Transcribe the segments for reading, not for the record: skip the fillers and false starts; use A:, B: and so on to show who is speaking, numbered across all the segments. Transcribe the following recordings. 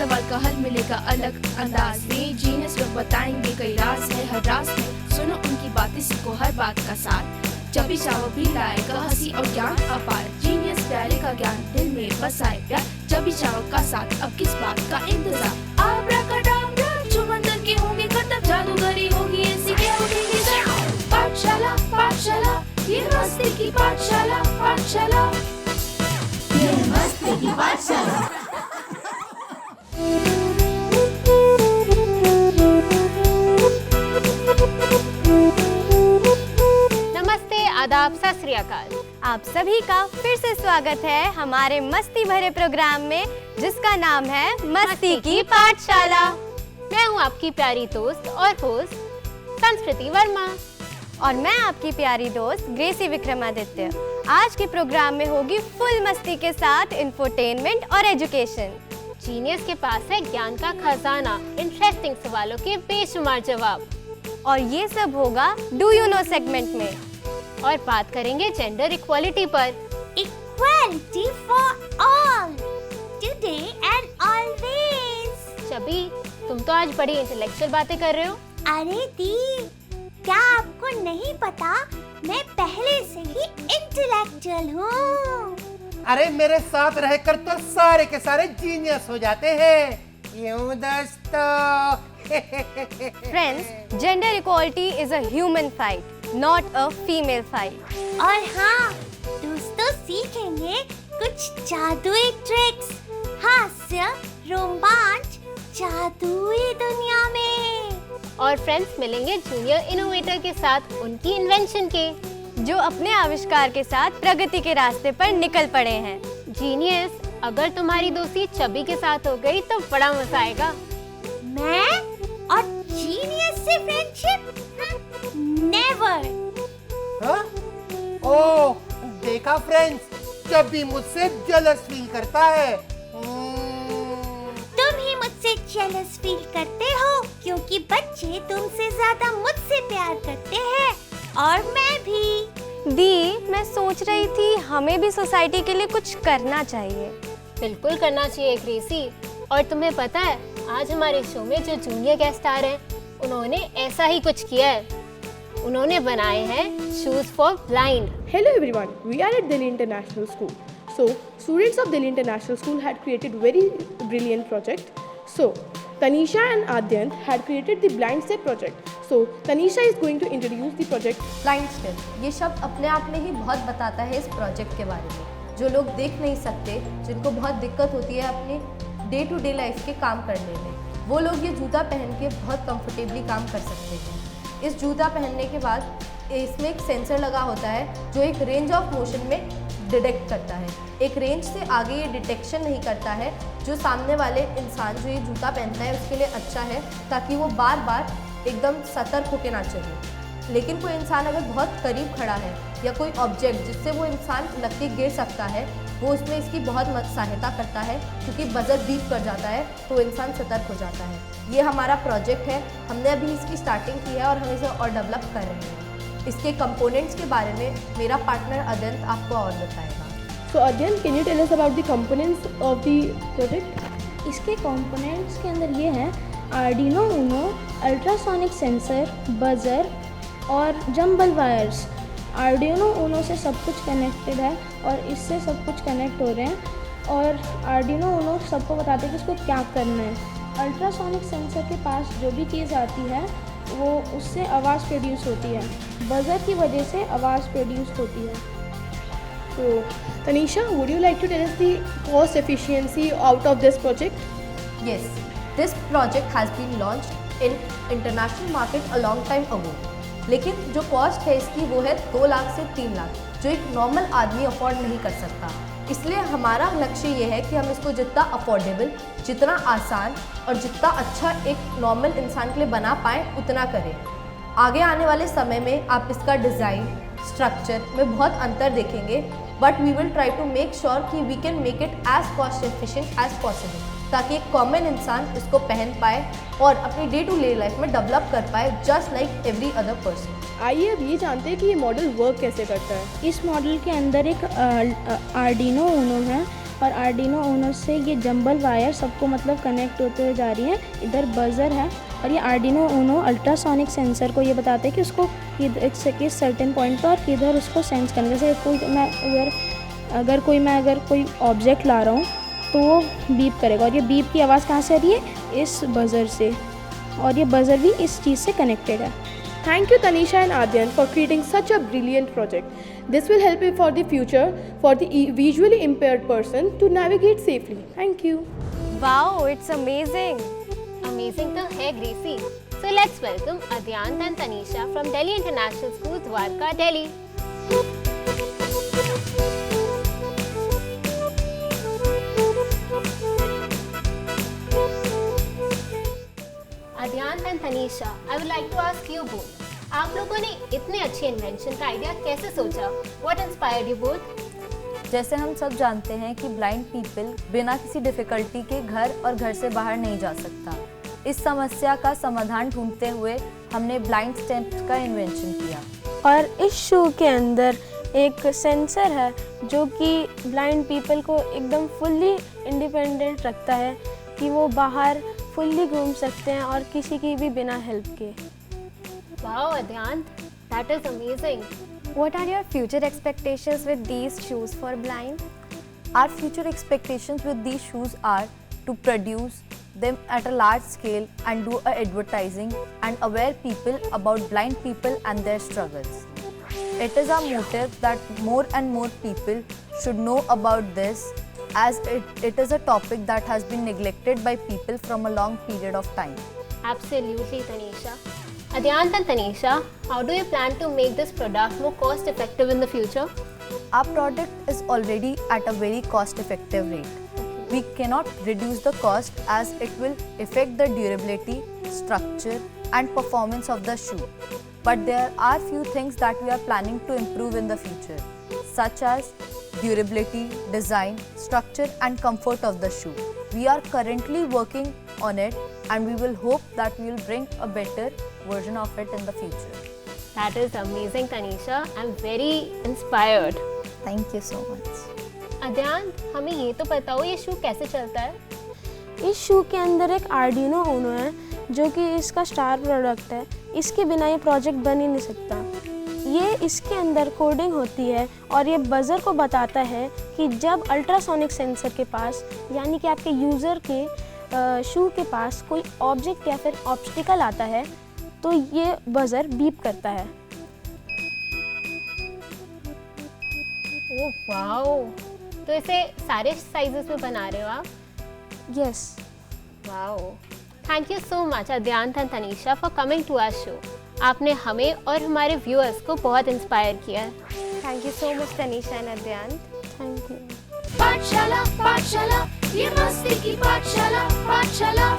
A: सवाल का हल मिलेगा अलग अंदाज में। जीनियस लोग बताएंगे कई राज है हर राज में, सुनो उनकी बातें, सीखो हर बात का सार। चबी चाव भी लाएगा हंसी और ज्ञान अपार, जीनियस प्यारे का ज्ञान दिल में बसाए प्यार। चबी चाव का साथ अब किस बात का इंतजार, आब्राकडाब्रा जो मंदिर के होंगे खत्म, जादूगरी होगी ऐसी क्या होगी पाठशाला पाठशाला, ये मस्ती की पाठशाला पाठशाला, ये मस्ती की पाठशाला।
B: नमस्ते, आदाब, सत श्री अकाल। आप सभी का फिर से स्वागत है हमारे मस्ती भरे प्रोग्राम में, जिसका नाम है मस्ती की पाठशाला। मैं हूँ आपकी प्यारी दोस्त और होस्ट संस्कृति वर्मा, और मैं आपकी प्यारी दोस्त ग्रेसी विक्रमादित्य। आज के प्रोग्राम में होगी फुल मस्ती के साथ इंफोटेनमेंट और एजुकेशन। जीनियस के पास है ज्ञान का खजाना, इंटरेस्टिंग सवालों के बेशुमार जवाब, और ये सब होगा डू यू नो सेगमेंट में। और बात करेंगे जेंडर इक्वालिटी पर।
C: Equality for all, today and always।
B: Chubby, तुम तो आज बड़ी इंटेलेक्चुअल बातें कर रहे हो।
C: अरे दी, क्या आपको नहीं पता मैं पहले से ही इंटेलेक्चुअल हूँ।
D: अरे मेरे साथ रहकर तो सारे के सारे जीनियस हो जाते हैं यूं दोस्तों।
B: Friends, gender equality is a human fight, not a female fight.
C: और हाँ दोस्तों, सीखेंगे कुछ जादुई ट्रिक्स, हास्य, रोमांच, जादुई दुनिया में।
B: और फ्रेंड्स, मिलेंगे जूनियर इनोवेटर के साथ उनकी इन्वेंशन के, जो अपने आविष्कार के साथ प्रगति के रास्ते पर निकल पड़े हैं। जीनियस, अगर तुम्हारी दोस्ती चबी के साथ हो गई तो बड़ा मजा आएगा।
C: मैं और जीनियस से फ्रेंडशिप? नेवर।
D: हाँ? ओह, देखा फ्रेंड्स, जब भी मुझसे जेलस फील करता है।
C: तुम ही मुझसे जेलस फील करते हो, क्योंकि बच्चे तुमसे ज्यादा मुझसे प्यार करते हैं, और मैं भी।
B: दी, मैं सोच रही थी हमें भी सोसाइटी के लिए कुछ करना चाहिए। बिल्कुल करना चाहिए ग्रेसी। और तुम्हें पता है, आज हमारे शो में जो जूनियर गेस्ट स्टार हैं, उन्होंने ऐसा ही कुछ किया है। उन्होंने बनाए हैं shoes for blind.
E: Hello everyone, we are at Delhi International School. So, students of Delhi International School had created very brilliant project. So, Tanisha and Adyant had created the Blind Step project. So, Tanisha is going to introduce the project.
F: Blind step, ये शब्द अपने आप में ही बहुत बताता है इस project के बारे में। जो लोग देख नहीं सकते, जिनको बहुत दिक्कत होती है अपने डे टू डे लाइफ के काम करने में, वो लोग ये जूता पहन के बहुत कंफर्टेबली काम कर सकते हैं। इस जूता पहनने के बाद इसमें एक सेंसर लगा होता है जो एक रेंज ऑफ मोशन में डिटेक्ट करता है। एक रेंज से आगे ये डिटेक्शन नहीं करता है, जो सामने वाले इंसान जो ये जूता पहनता है उसके लिए अच्छा है, ताकि वो बार बार एकदम सतर्क होकर ना चले। लेकिन कोई इंसान अगर बहुत करीब खड़ा है या कोई ऑब्जेक्ट जिससे वो इंसान लग के गिर सकता है, वो उसमें इसकी बहुत सहायता करता है, क्योंकि बजर बीप कर जाता है तो इंसान सतर्क हो जाता है। ये हमारा प्रोजेक्ट है, हमने अभी इसकी स्टार्टिंग की है और हम इसे और डेवलप कर रहे हैं। इसके कंपोनेंट्स के बारे में मेरा पार्टनर अद्यंत आपको और बताएगा।
E: So, Adyant, can you tell us about the components of the project?
G: इसके कंपोनेंट्स के अंदर ये हैं Arduino Uno, ultrasonic sensor, buzzer और जंबल वायर्स। आर्डिनो ऊनो से सब कुछ कनेक्टेड है और इससे सब कुछ कनेक्ट हो रहे हैं, और आर्डिनो ऊनो सबको बताते हैं कि इसको क्या करना है। अल्ट्रासोनिक सेंसर के पास जो भी चीज़ आती है वो उससे आवाज़ प्रोड्यूस होती है, बजर की वजह से आवाज़ प्रोड्यूस होती है।
E: So, Tanisha, would you like to tell us the cost efficiency out of this project?
F: Yes, this project has been launched in international market a long time ago. लेकिन जो कॉस्ट है इसकी वो है 2 लाख से 3 लाख, जो एक नॉर्मल आदमी अफोर्ड नहीं कर सकता। इसलिए हमारा लक्ष्य ये है कि हम इसको जितना अफोर्डेबल, जितना आसान और जितना अच्छा एक नॉर्मल इंसान के लिए बना पाएँ उतना करें। आगे आने वाले समय में आप इसका डिज़ाइन, स्ट्रक्चर में बहुत अंतर देखेंगे, but we will try to make sure कि we can make it as cost efficient as possible, ताकि एक कॉमन इंसान इसको पहन पाए और अपनी डे टू डे लाइफ में डेवलप कर पाए, just like every other person.
E: आइए अब ये जानते हैं कि ये मॉडल वर्क कैसे करता है।
G: इस मॉडल के अंदर एक आर्डिनो ऊनो है, और आर्डिनो ऊनो से ये जंबल वायर सबको मतलब कनेक्ट होते हुए जा रही है। इधर बजर है और ये आर्डिनो ऊनो अल्ट्रासोनिक सेंसर को ये बताते हैं कि उसको किस सर्टेन पॉइंट पर और किधर उसको सेंस करना। जैसे अगर कोई ऑब्जेक्ट ला रहा हूँ तो वो बीप करेगा और ये बीप की आवाज़ कहाँ से आ रही है? इस बजर से, और ये बजर भी इस चीज़ से कनेक्टेड है।
E: Thank you Tanisha and Adyan for creating such a brilliant project. This will help you for the future for the visually impaired person to navigate safely. Thank you.
B: Wow, it's amazing. Amazing तो है Gracy. So let's welcome Adyant and Tanisha from Delhi International School, Dwarka, Delhi. Adyant and Tanisha, I would like to ask you both. आप लोगों ने इतने अच्छे invention का idea कैसे सोचा? What inspired you both?
H: जैसे हम सब जानते हैं कि ब्लाइंड पीपल बिना किसी डिफ़िकल्टी के घर और घर से बाहर नहीं जा सकता। इस समस्या का समाधान ढूंढते हुए हमने ब्लाइंड स्टेप्स का इन्वेंशन किया।
G: और इस शू के अंदर एक सेंसर है जो कि ब्लाइंड पीपल को एकदम फुल्ली इंडिपेंडेंट रखता है कि वो बाहर फुल्ली घूम सकते हैं और किसी की भी बिना हेल्प के।
B: Wow, Adyant, that is amazing. What are your future expectations with these shoes for blind?
H: Our future expectations with these shoes are to produce them at a large scale and do a advertising and aware people about blind people and their struggles. It is our motive that more and more people should know about this, as it is a topic that has been neglected by people from a long period of time.
B: Absolutely, Tanisha. Adyant and Tanisha, how do you plan to make this product more cost effective in the future?
H: Our product is already at a very cost effective rate. We cannot reduce the cost as it will affect the durability, structure and performance of the shoe. But there are few things that we are planning to improve in the future, such as durability, design, structure and comfort of the shoe. We are currently working on it and we will hope that we will bring a better version of it in the future.
B: That is amazing, Tanisha. I'm very inspired.
H: Thank you so much.
B: Adyant, हमें ये तो बताओ ये शू कैसे चलता है?
G: इस शू के अंदर एक आर्डिनो ऊनो है जो कि इसका स्टार प्रोडक्ट है। इसके बिना ये प्रोजेक्ट बन ही नहीं सकता। ये इसके अंदर कोडिंग होती है और ये बजर को बताता है कि जब अल्ट्रासोनिक सेंसर के पास यानी कि आपके यूज़र के शू के पास कोई ऑब्जेक्ट या फिर ऑब्स्टिकल आता है तो ये बजर बीप करता है।
B: ओह वाओ, तो इसे सारे साइजेस में बना रहे हो आप?
G: Yes.
B: Wow, thank you so much Adyant and Tanisha for coming to our show. आपने हमें और हमारे व्यूअर्स को बहुत इंस्पायर किया है।
G: Thank you so much Tanisha and Adyant. Thank you.
A: पाठशाला पाठशाला ये मस्ती की पाठशाला पाठशाला।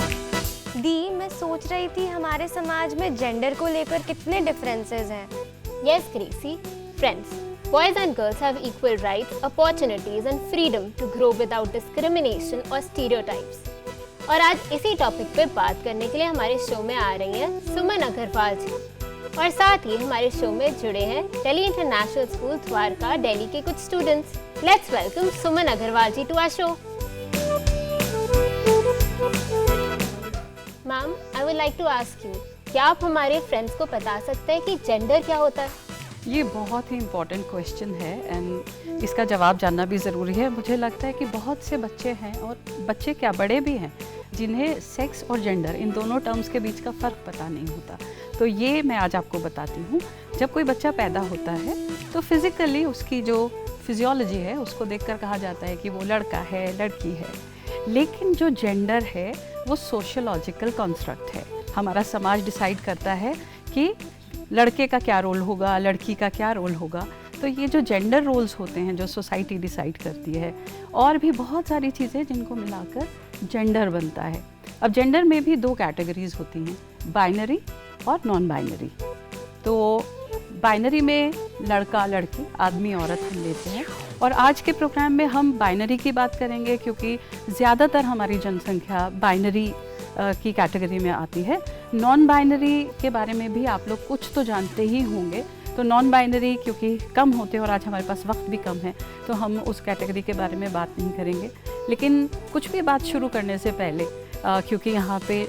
B: दी, मैं सोच रही थी हमारे समाज में जेंडर को लेकर कितने डिफरेंसेस हैं। Yes Gracy, friends, boys and girls have equal rights, opportunities and freedom to grow without discrimination or stereotypes. और आज इसी टॉपिक पे बात करने के लिए हमारे शो में आ रही हैं सुमन अग्रवाल जी, और साथ ही हमारे शो में जुड़े हैं दिल्ली इंटरनेशनल स्कूल द्वारका दिल्ली के कुछ students. Let's welcome Suman Agarwal ji to our show. Ma'am, I would like to ask you, क्या आप हमारे फ्रेंड्स को बता सकते हैं कि जेंडर क्या होता है?
I: ये बहुत ही इम्पॉर्टेंट क्वेश्चन है एंड इसका जवाब जानना भी ज़रूरी है। मुझे लगता है कि बहुत से बच्चे हैं, और बच्चे क्या बड़े भी हैं, जिन्हें सेक्स और जेंडर इन दोनों टर्म्स के बीच का फ़र्क पता नहीं होता। तो ये मैं आज आपको बताती हूँ। जब कोई बच्चा पैदा होता है तो फिज़िकली उसकी जो फिजियोलॉजी है उसको देखकर कहा जाता है कि वो लड़का है, लड़की है। लेकिन जो जेंडर है वो सोशियोलॉजिकल कंस्ट्रक्ट है। हमारा समाज डिसाइड करता है कि लड़के का क्या रोल होगा, लड़की का क्या रोल होगा। तो ये जो जेंडर रोल्स होते हैं जो सोसाइटी डिसाइड करती है, और भी बहुत सारी चीज़ें जिनको मिलाकर जेंडर बनता है। अब जेंडर में भी दो कैटेगरीज होती हैं, बाइनरी और नॉन बाइनरी। तो बाइनरी में लड़का लड़की, आदमी औरत हम लेते हैं, और आज के प्रोग्राम में हम बाइनरी की बात करेंगे क्योंकि ज़्यादातर हमारी जनसंख्या बाइनरी की कैटेगरी में आती है। नॉन बाइनरी के बारे में भी आप लोग कुछ तो जानते ही होंगे। तो नॉन बाइनरी क्योंकि कम होते हैं और आज हमारे पास वक्त भी कम है, तो हम उस कैटेगरी के बारे में बात नहीं करेंगे। लेकिन कुछ भी बात शुरू करने से पहले क्योंकि यहाँ पे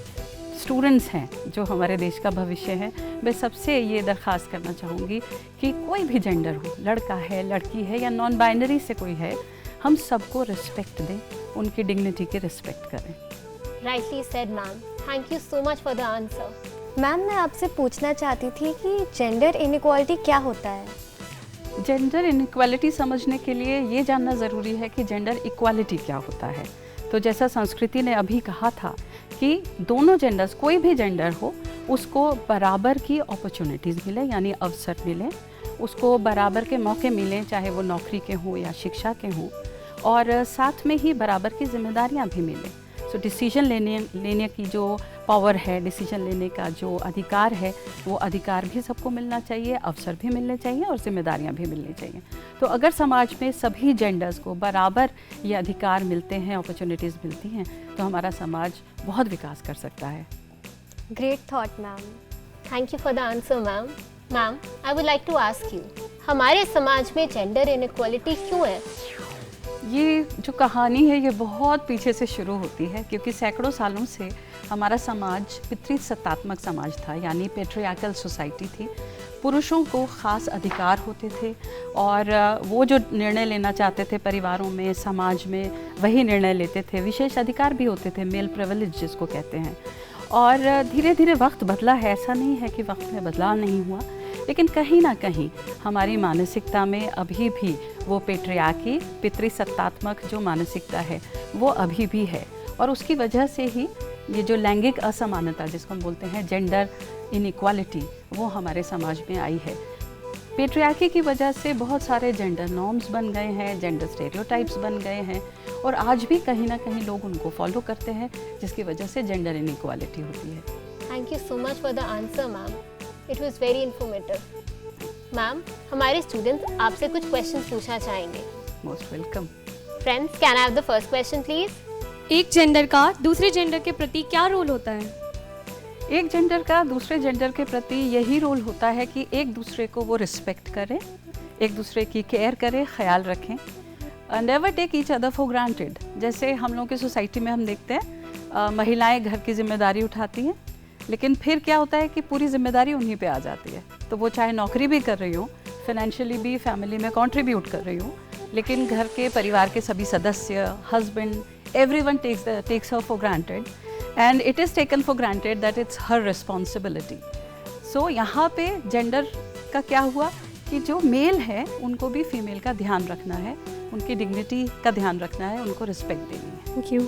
I: स्टूडेंट्स हैं जो हमारे देश का भविष्य है, मैं सबसे ये दरख्वास्त करना चाहूँगी कि कोई भी जेंडर हो, लड़का है, लड़की है या नॉन बाइनरी से कोई है, हम सबको रिस्पेक्ट दें, उनकी डिग्निटी की रिस्पेक्ट करें।
B: Rightly said, ma'am. Thank you so much for the answer. Ma'am, मैं आपसे पूछना चाहती थी कि जेंडर इनइक्वालिटी क्या होता है?
I: जेंडर इनइक्वालिटी समझने के लिए ये जानना ज़रूरी है कि जेंडर इक्वालिटी क्या होता है। तो जैसा संस्कृति ने अभी कहा था कि दोनों जेंडर्स, कोई भी जेंडर हो, उसको बराबर की अपॉर्चुनिटीज़ मिले, यानी अवसर मिले, उसको बराबर के मौके मिलें, चाहे वो नौकरी के हों या शिक्षा के हों, और साथ में ही बराबर की जिम्मेदारियां भी मिलें। सो डिसीजन लेने की जो पावर है, डिसीजन लेने का जो अधिकार है, वो अधिकार भी सबको मिलना चाहिए, अवसर भी मिलने चाहिए और जिम्मेदारियां भी मिलनी चाहिए। तो अगर समाज में सभी जेंडर्स को बराबर ये अधिकार मिलते हैं, अपॉर्चुनिटीज़ मिलती हैं, तो हमारा समाज बहुत विकास कर सकता है।
B: Great thought ma'am, thank you for the answer ma'am. Ma'am, I would like to ask you, हमारे समाज में जेंडर इनइक्वालिटी क्यों है?
I: ये जो कहानी है ये बहुत पीछे से शुरू होती है, क्योंकि सैकड़ों सालों से हमारा समाज पितृसत्तात्मक समाज था, यानी पेट्रियार्कल सोसाइटी थी। पुरुषों को ख़ास अधिकार होते थे और वो जो निर्णय लेना चाहते थे परिवारों में, समाज में, वही निर्णय लेते थे। विशेष अधिकार भी होते थे, मेल प्रिविलेज जिसको कहते हैं। और धीरे धीरे वक्त बदला है, ऐसा नहीं है कि वक्त में बदलाव नहीं हुआ, लेकिन कहीं ना कहीं हमारी मानसिकता में अभी भी वो पेट्रियार्की, पितृसत्तात्मक जो मानसिकता है वो अभी भी है। और उसकी वजह से ही ये जो लैंगिक असमानता जिसको हम बोलते हैं जेंडर इनइक्वालिटी, वो हमारे समाज में आई है। पेट्रियार्की की वजह से बहुत सारे जेंडर नॉर्म्स बन गए हैं, जेंडर स्टेरियोटाइप्स बन गए हैं, और आज भी कहीं ना कहीं लोग उनको फॉलो करते हैं, जिसकी वजह से जेंडर इनइक्वालिटी होती है।
B: Thank you so much for the answer ma'am, it was very informative. Ma'am, हमारे स्टूडेंट्स आपसे कुछ क्वेश्चंस पूछना चाहेंगे।
I: Most welcome.
B: Friends, can I have the first question please?
J: एक जेंडर का दूसरे जेंडर के प्रति क्या रोल होता है?
I: एक जेंडर का दूसरे जेंडर के प्रति यही रोल होता है कि एक दूसरे को वो रिस्पेक्ट करें, एक दूसरे की केयर करें, ख्याल रखें, never take each other for granted. जैसे हम लोगों की सोसाइटी में हम देखते हैं महिलाएं घर की जिम्मेदारी उठाती हैं, लेकिन फिर क्या होता है कि पूरी जिम्मेदारी उन्हीं पे आ जाती है। तो वो चाहे नौकरी भी कर रही हो, फाइनेंशियली भी फैमिली में कंट्रीब्यूट कर रही हो, लेकिन घर के परिवार के सभी सदस्य, husband, everyone takes her for granted and it is taken for granted that it's her responsibility. So यहाँ पे जेंडर का क्या हुआ कि जो मेल है उनको भी फीमेल का ध्यान रखना है, उनकी डिग्निटी का ध्यान रखना है, उनको रिस्पेक्ट देनी है।
J: Thank you.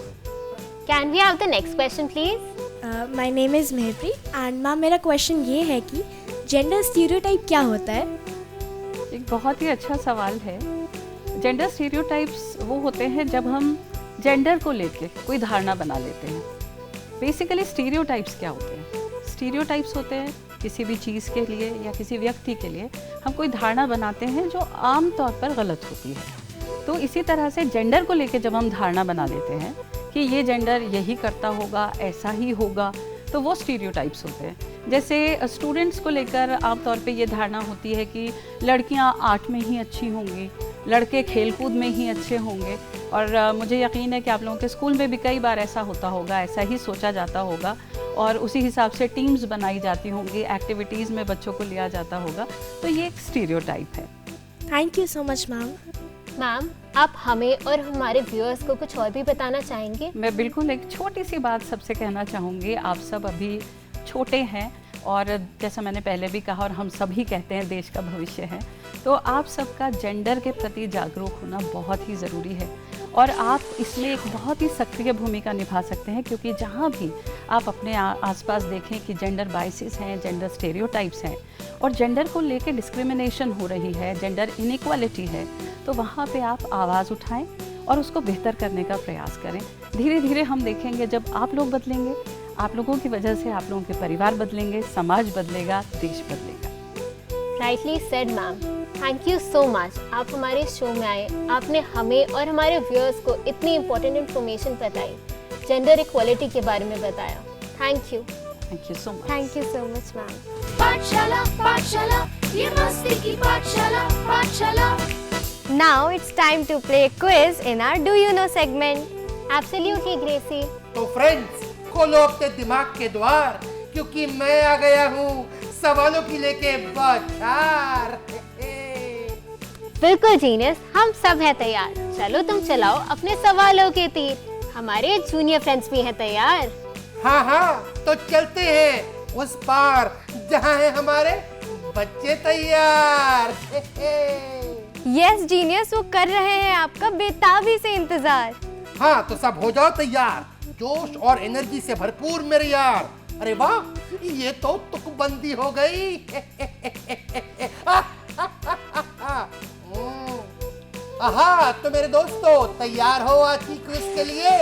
B: Can we have the next question please?
K: My name is Mehrpreet and ma'am मेरा क्वेश्चन ये है कि जेंडर स्टीरियोटाइप क्या होता है?
I: एक बहुत ही अच्छा सवाल है। जेंडर स्टीरियोटाइप्स वो होते हैं जब हम जेंडर को लेके कोई धारणा बना लेते हैं। बेसिकली स्टीरियोटाइप्स क्या होते हैं? स्टीरियोटाइप्स होते हैं किसी भी चीज़ के लिए या किसी व्यक्ति के लिए हम कोई धारणा बनाते हैं जो आम तौर पर गलत होती है। तो इसी तरह से जेंडर को लेके जब हम धारणा बना लेते हैं कि ये जेंडर यही करता होगा, ऐसा ही होगा, तो वो स्टीरियोटाइप्स होते हैं। जैसे स्टूडेंट्स को लेकर आमतौर पे ये धारणा होती है कि लड़कियां आर्ट में ही अच्छी होंगी, लड़के खेलकूद में ही अच्छे होंगे, और मुझे यकीन है कि आप लोगों के स्कूल में भी कई बार ऐसा होता होगा, ऐसा ही सोचा जाता होगा, और उसी हिसाब से टीम्स बनाई जाती होंगी, एक्टिविटीज़ में बच्चों को लिया जाता होगा। तो ये एक स्टीरियोटाइप है।
K: Thank you so much ma'am.
B: Ma'am, आप हमें और हमारे व्यूअर्स को कुछ और भी बताना चाहेंगे?
I: मैं बिल्कुल एक छोटी सी बात सबसे कहना चाहूँगी। आप सब अभी छोटे हैं और जैसा मैंने पहले भी कहा और हम सभी कहते हैं देश का भविष्य है, तो आप सबका जेंडर के प्रति जागरूक होना बहुत ही ज़रूरी है और आप इसमें एक बहुत ही सक्रिय भूमिका निभा सकते हैं, क्योंकि जहाँ भी आप अपने आसपास देखें कि जेंडर बाइसेस हैं, जेंडर स्टेरियोटाइप्स हैं और जेंडर को लेके डिस्क्रिमिनेशन हो रही है, जेंडर इनइक्वालिटी है, तो वहाँ पे आप आवाज़ उठाएं और उसको बेहतर करने का प्रयास करें। धीरे धीरे हम देखेंगे जब आप लोग बदलेंगे, आप लोगों की वजह से आप लोगों के परिवार बदलेंगे, समाज बदलेगा, देश बदलेगा।
B: Rightly said ma'am, thank you so much. आप हमारे शो में आए, आपने हमें और हमारे व्यूअर्स को इतनी इम्पोर्टेंट इन्फॉर्मेशन बताई, जेंडर इक्वालिटी के बारे में बताया। Thank you
I: so much.
B: Thank you so much ma'am.
A: पाठशाला ये मस्ती की पाठशाला पाठशाला।
B: Now it's time to play quiz in our Do You Know segment.
J: Absolutely, Gracie.
D: तो फ्रेंड्स, खोलो अपने दिमाग के द्वार, क्योंकि मैं आ गया हूँ सवालों की लेके बौछार।
B: बिल्कुल जीनियस, हम सब हैं तैयार। चलो तुम चलाओ अपने सवालों के तीर। हमारे जूनियर फ्रेंड्स भी हैं तैयार।
D: हाँ हाँ, तो चलते हैं उस पार जहाँ है हमारे बच्चे तैयार।
B: यस जीनियस, वो कर रहे हैं आपका बेताबी से इंतजार।
D: हाँ, तो सब हो जाओ तैयार, जोश और एनर्जी से भरपूर मेरे यार। अरे वाह, ये तो तुकबंदी हो गई। आहा, तो मेरे दोस्तों तैयार हो आज की क्विज के लिए?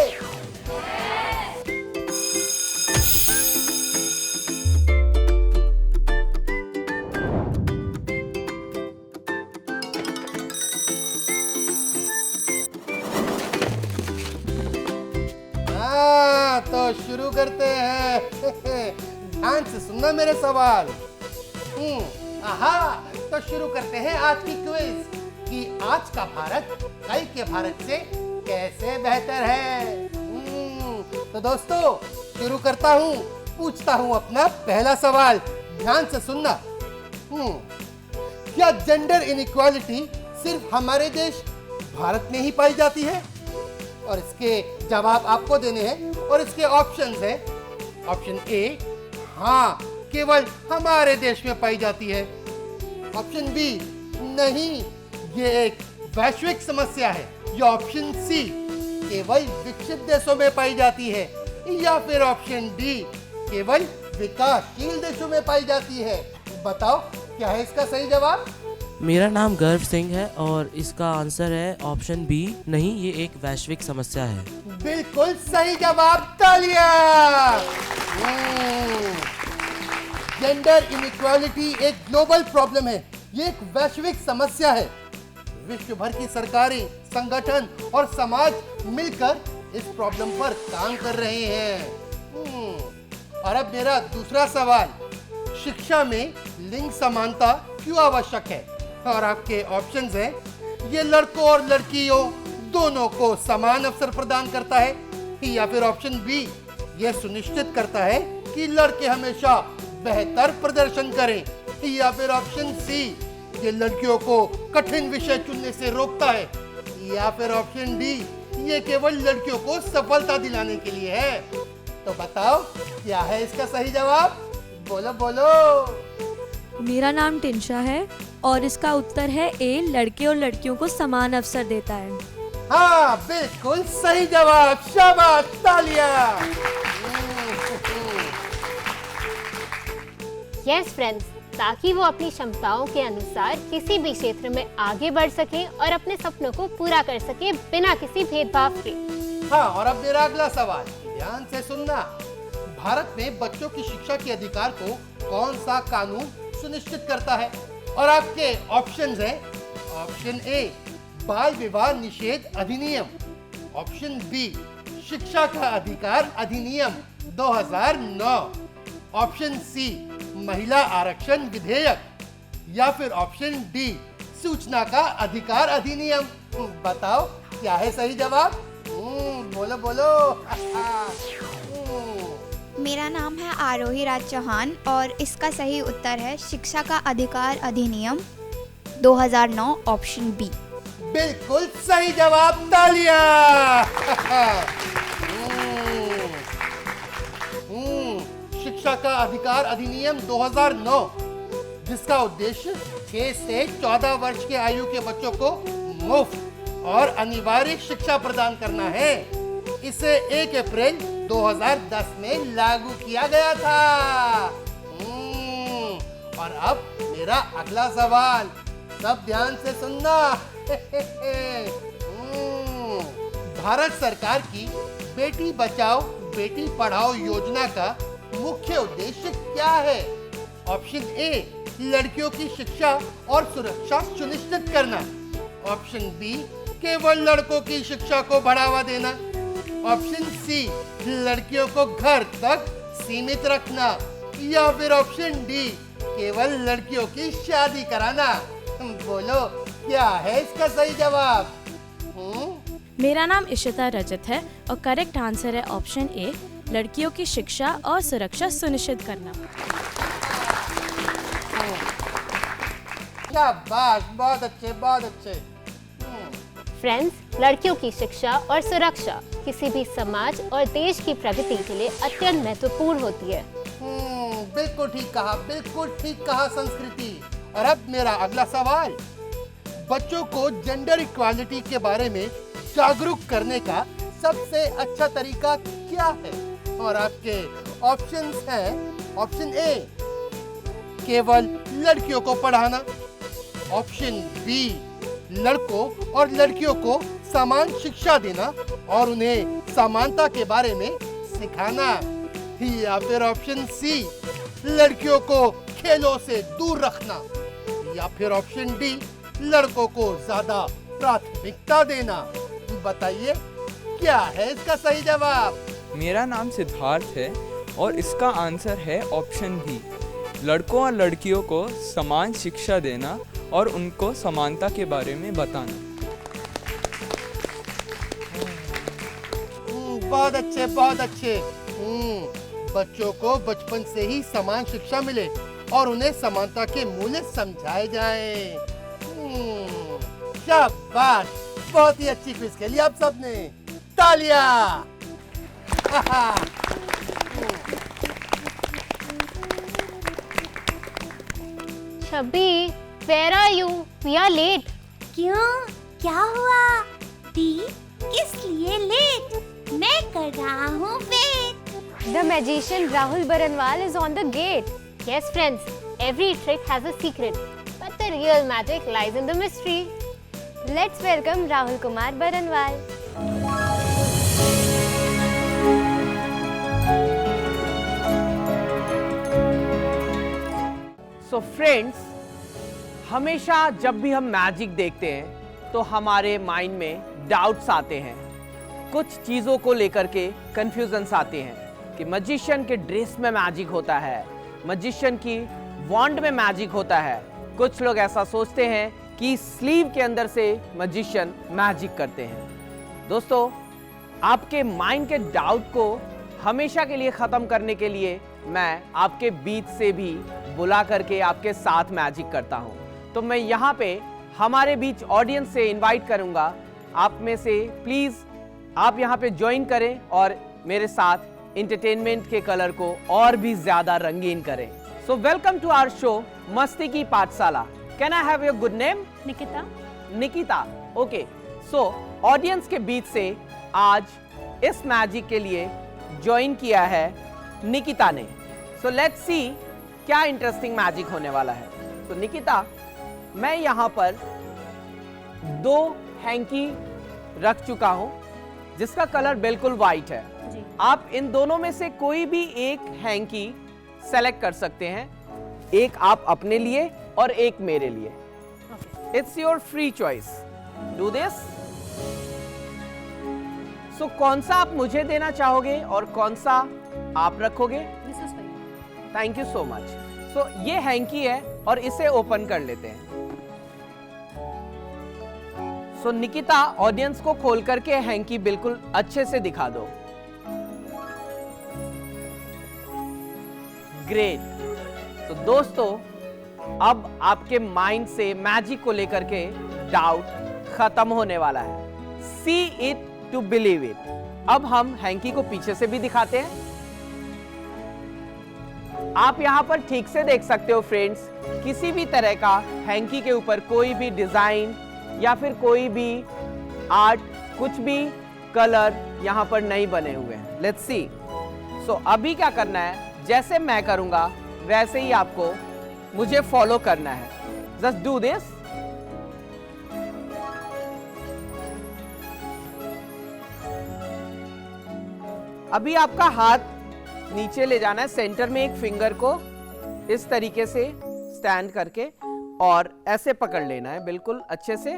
D: तो शुरू करते हैं। ध्यान से सुनना मेरे सवाल। आहा, तो शुरू करते हैं आज की क्विज कि आज का भारत कल के भारत से कैसे बेहतर है। तो दोस्तों शुरू करता हूँ, पूछता हूँ अपना पहला सवाल। ध्यान से सुनना। क्या जेंडर इनइक्वालिटी सिर्फ हमारे देश भारत में ही पाई जाती है? और इसके जवाब आपको देने हैं और इसके ऑप्शंस हैं। ऑप्शन ए, हाँ केवल हमारे देश में पाई जाती है। ऑप्शन बी, नहीं ये एक वैश्विक समस्या है। या ऑप्शन सी, केवल विकसित देशों में पाई जाती है। या फिर ऑप्शन डी, केवल विकासशील देशों में पाई जाती है। बताओ क्या है इसका सही जवाब?
L: मेरा नाम गर्व सिंह है और इसका आंसर है ऑप्शन बी, नहीं ये एक वैश्विक समस्या है।
D: बिल्कुल सही जवाब, तालियां। जेंडर इनइक्वालिटी एक ग्लोबल प्रॉब्लम है, ये एक वैश्विक समस्या है। विश्व भर की सरकारें, संगठन और समाज मिलकर इस प्रॉब्लम पर काम कर रहे हैं। और अब मेरा दूसरा सवाल, शिक्षा में लिंग समानता क्यों आवश्यक है? और आपके ऑप्शंस हैं, ये लड़कों और लड़कियों दोनों को समान अवसर प्रदान करता है। या फिर ऑप्शन बी, ये सुनिश्चित करता है कि लड़के हमेशा बेहतर प्रदर्शन करें। या फिर ऑप्शन सी, ये लड़कियों को कठिन विषय चुनने से रोकता है। या फिर ऑप्शन डी, ये केवल लड़कियों को सफलता दिलाने के लिए है। तो बताओ क्या है इसका सही जवाब? बोलो बोलो।
M: मेरा नाम टिंशा है और इसका उत्तर है ए, लड़के और लड़कियों को समान अवसर देता है।
D: हाँ बिल्कुल सही जवाब, शाबाश, तालियां।
B: यस फ्रेंड्स, ताकि वो अपनी क्षमताओं के अनुसार किसी भी क्षेत्र में आगे बढ़ सके और अपने सपनों को पूरा कर सके बिना किसी भेदभाव के।
D: हाँ, और अब मेरा अगला सवाल, ध्यान से सुनना। भारत में बच्चों की शिक्षा के अधिकार को कौन सा कानून सुनिश्चित करता है? और आपके ऑप्शंस हैं। ऑप्शन ए, बाल विवाह निषेध अधिनियम। ऑप्शन बी, शिक्षा का अधिकार अधिनियम 2009। ऑप्शन सी, महिला आरक्षण विधेयक। या फिर ऑप्शन डी, सूचना का अधिकार अधिनियम। बताओ क्या है सही जवाब? बोलो बोलो।
N: मेरा नाम है आरोही राज चौहान और इसका सही उत्तर है शिक्षा का अधिकार अधिनियम 2009, ऑप्शन बी।
D: बिल्कुल सही जवाब, तालियां। शिक्षा का अधिकार अधिनियम 2009, जिसका उद्देश्य 6 से 14 वर्ष के आयु के बच्चों को मुफ्त और अनिवार्य शिक्षा प्रदान करना है। इसे 1 अप्रैल 2010 में लागू किया गया था। और अब मेरा अगला सवाल, सब ध्यान से सुनना। भारत सरकार की बेटी बचाओ बेटी पढ़ाओ योजना का मुख्य उद्देश्य क्या है? ऑप्शन ए, लड़कियों की शिक्षा और सुरक्षा सुनिश्चित करना। ऑप्शन बी, केवल लड़कों की शिक्षा को बढ़ावा देना। ऑप्शन सी, लड़कियों को घर तक सीमित रखना। या फिर ऑप्शन डी, केवल लड़कियों की शादी कराना। बोलो क्या है इसका सही जवाब?
O: मेरा नाम इशिता रजत है और करेक्ट आंसर है ऑप्शन ए, लड़कियों की शिक्षा और सुरक्षा सुनिश्चित करना।
D: शाबाश, बहुत अच्छे, बहुत अच्छे।
B: फ्रेंड्स, लड़कियों की शिक्षा और सुरक्षा किसी भी समाज और देश की प्रगति के लिए अत्यंत महत्वपूर्ण होती है।
D: बिल्कुल ठीक कहा, बिल्कुल ठीक कहा संस्कृति। और अब मेरा अगला सवाल, बच्चों को जेंडर इक्वालिटी के बारे में जागरूक करने का सबसे अच्छा तरीका क्या है? और आपके ऑप्शंस हैं, ऑप्शन ए केवल लड़कियों को पढ़ाना, ऑप्शन बी लड़कों और लड़कियों को समान शिक्षा देना और उन्हें समानता के बारे में सिखाना, या फिर ऑप्शन सी लड़कियों को खेलों से दूर रखना, या फिर ऑप्शन डी लड़कों को ज्यादा प्राथमिकता देना। बताइए क्या है इसका सही जवाब?
P: मेरा नाम सिद्धार्थ है और इसका आंसर है ऑप्शन बी, लड़कों और लड़कियों को समान शिक्षा देना और उनको समानता के बारे में बताना।
D: बहुत अच्छे, बहुत अच्छे। बच्चों को बचपन से ही समान शिक्षा मिले और उन्हें समानता के मूल्य समझाए जाएं। शाबाश, बहुत ही अच्छी क्विज खेली आप सबने, तालियां।
B: छबी, where are you? We are late.
C: क्यों? क्या हुआ? दी, किस लिए लेट? मैं कर रहा हूँ wait.
B: The magician Rahul Baranwal is on the gate. Yes, friends, every trick has a secret, but the real magic lies in the mystery. Let's welcome Rahul Kumar Baranwal.
Q: So friends, हमेशा जब भी हम magic देखते हैं तो हमारे mind में doubts आते हैं, कुछ चीज़ों को लेकर के कंफ्यूजन्स आते हैं कि मैजिशियन के ड्रेस में मैजिक होता है, मैजिशियन की वॉन्ड में मैजिक होता है। कुछ लोग ऐसा सोचते हैं कि स्लीव के अंदर से मैजिशियन मैजिक करते हैं। दोस्तों, आपके माइंड के डाउट को हमेशा के लिए ख़त्म करने के लिए मैं आपके बीच से भी बुला करके आपके साथ मैजिक करता हूँ। तो मैं यहाँ पे हमारे बीच ऑडियंस से इनवाइट करूँगा, आप में से प्लीज़ आप यहाँ पे ज्वाइन करें और मेरे साथ एंटरटेनमेंट के कलर को और भी ज़्यादा रंगीन करें। So welcome to our show मस्ती की पाठशाला। Can I have your good name?
O: Nikita.
Q: Nikita, okay. So audience के बीच से आज इस मैजिक के लिए ज्वाइन किया है निकिता ने। सो लेट्स सी क्या इंटरेस्टिंग मैजिक होने वाला है। तो निकिता, मैं यहाँ पर 2 हैंकी रख चुका हूँ जिसका कलर बिल्कुल वाइट है। आप इन दोनों में से कोई भी एक हैंकी सेलेक्ट कर सकते हैं, एक आप अपने लिए और एक मेरे लिए। It's your free choice, do this. So कौन सा आप मुझे देना चाहोगे और कौन सा आप रखोगे? Thank you so much. So ये हैंकी है और इसे ओपन कर लेते हैं। सो निकिता, ऑडियंस को खोल करके हैंकी बिल्कुल अच्छे से दिखा दो। ग्रेट। तो दोस्तों, अब आपके माइंड से मैजिक को लेकर के डाउट खत्म होने वाला है। See it to believe it. अब हम हैंकी को पीछे से भी दिखाते हैं। आप यहां पर ठीक से देख सकते हो फ्रेंड्स, किसी भी तरह का हैंकी के ऊपर कोई भी डिजाइन या फिर कोई भी आर्ट, कुछ भी कलर यहां पर नहीं बने हुए हैं। Let's see. सो अभी क्या करना है, जैसे मैं करूंगा वैसे ही आपको मुझे फॉलो करना है। Just do this. अभी आपका हाथ नीचे ले जाना है, सेंटर में एक फिंगर को इस तरीके से स्टैंड करके और ऐसे पकड़ लेना है बिल्कुल अच्छे से।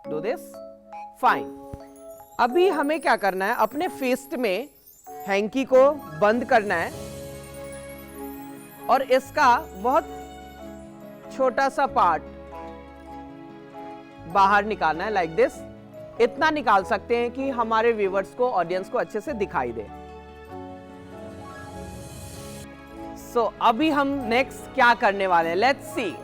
Q: Do this. फाइन। अभी हमें क्या करना है, अपने फिस्ट में हैंकी को बंद करना है और इसका बहुत छोटा सा पार्ट बाहर निकालना है, लाइक दिस। इतना निकाल सकते हैं कि हमारे व्यूअर्स को, ऑडियंस को अच्छे से दिखाई दे। सो अभी हम नेक्स्ट क्या करने वाले हैं, लेट्स सी।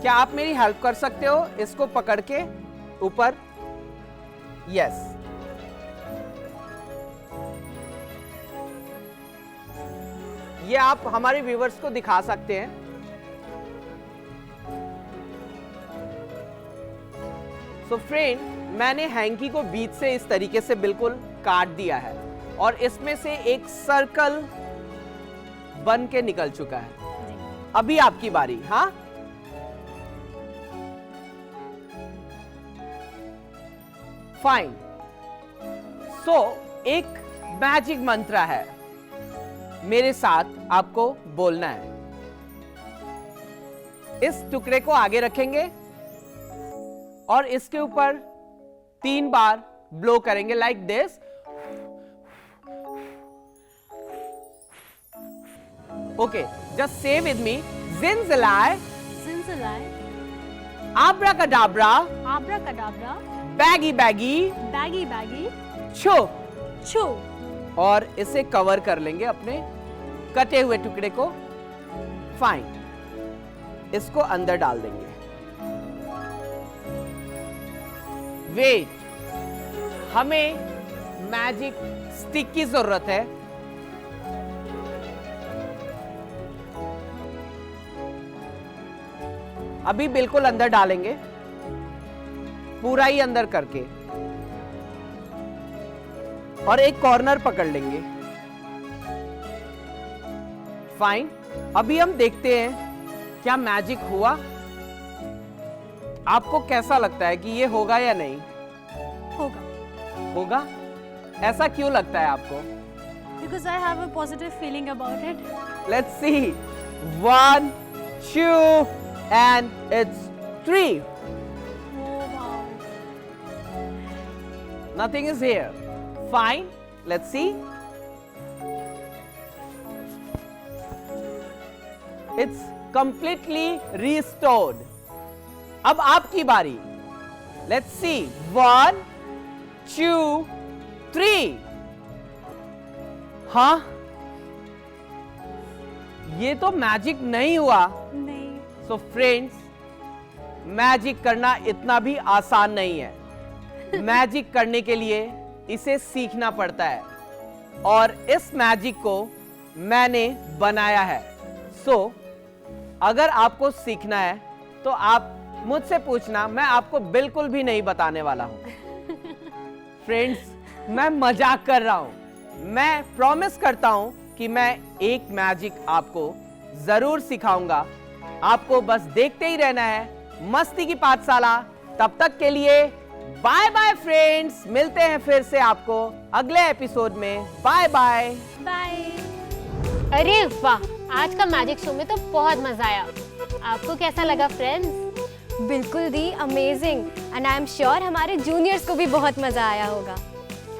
Q: क्या आप मेरी हेल्प कर सकते हो इसको पकड़ के ऊपर? यस। ये आप हमारे व्यूअर्स को दिखा सकते हैं। सो फ्रेंड, मैंने हैंकी को बीच से इस तरीके से बिल्कुल काट दिया है और इसमें से एक सर्कल बन के निकल चुका है। अभी आपकी बारी। हाँ, फाइन। सो एक मैजिक मंत्र है, मेरे साथ आपको बोलना है। इस टुकड़े को आगे रखेंगे और इसके ऊपर 3 बार ब्लो करेंगे, like this. Okay, just say with me. जिनजिलाई,
O: जिनजिलाई,
Q: आब्राकाडाब्रा,
O: आब्राकाडाब्रा,
Q: बैगी बैगी,
O: बैगी बैगी,
Q: छो
O: छो।
Q: और इसे कवर कर लेंगे अपने कटे हुए टुकड़े को। फाइन, इसको अंदर डाल देंगे। वेट, हमें मैजिक स्टिक की जरूरत है। अभी बिल्कुल अंदर डालेंगे, पूरा ही अंदर करके, और एक कॉर्नर पकड़ लेंगे। फाइन, अभी हम देखते हैं क्या मैजिक हुआ। आपको कैसा लगता है कि ये होगा या नहीं?
O: होगा।
Q: होगा? ऐसा क्यों लगता है आपको?
O: Because I have a positive feeling about it.
Q: Let's see. 1, 2, and it's 3.
O: Oh wow.
Q: Nothing is here. Fine. Let's see. It's completely restored. अब आपकी बारी। Let's see. 1, 2, 3. हाँ, ये तो मैजिक नहीं हुआ।
O: नहीं।
Q: So friends, मैजिक करना इतना भी आसान नहीं है। मैजिक करने के लिए इसे सीखना पड़ता है और इस मैजिक को मैंने बनाया है। So, अगर आपको सीखना है तो आप मुझसे पूछना, मैं आपको बिल्कुल भी नहीं बताने वाला हूं। फ्रेंड्स, मैं मजाक कर रहा हूं। मैं प्रॉमिस करता हूं कि मैं एक मैजिक आपको जरूर सिखाऊंगा। आपको बस देखते ही रहना है मस्ती की पाठशाला। तब तक के लिए बाय बाय फ्रेंड्स, मिलते हैं फिर से आपको अगले एपिसोड में। Bye bye.
B: बाय। अरे वाह, आज का मैजिक शो में तो बहुत मजा आया। आपको कैसा लगा फ्रेंड्स? बिल्कुल दी amazing, and I am sure हमारे जूनियर्स को भी बहुत मजा आया होगा।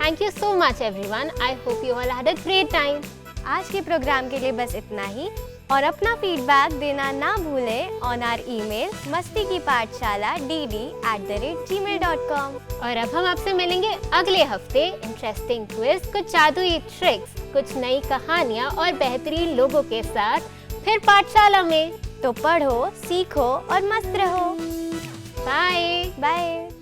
B: Thank you so much everyone. I hope you all had a great time. आज के प्रोग्राम के लिए बस इतना ही, और अपना फीडबैक देना ना भूलें ऑन आवर ईमेल mastikipathshala@gmail.com। और अब हम आपसे मिलेंगे अगले हफ्ते। इंटरेस्टिंग क्विज, कुछ जादुई ट्रिक्स, कुछ नई कहानियाँ और बेहतरीन लोगों के साथ फिर पाठशाला में। तो पढ़ो, सीखो और मस्त रहो। Bye bye.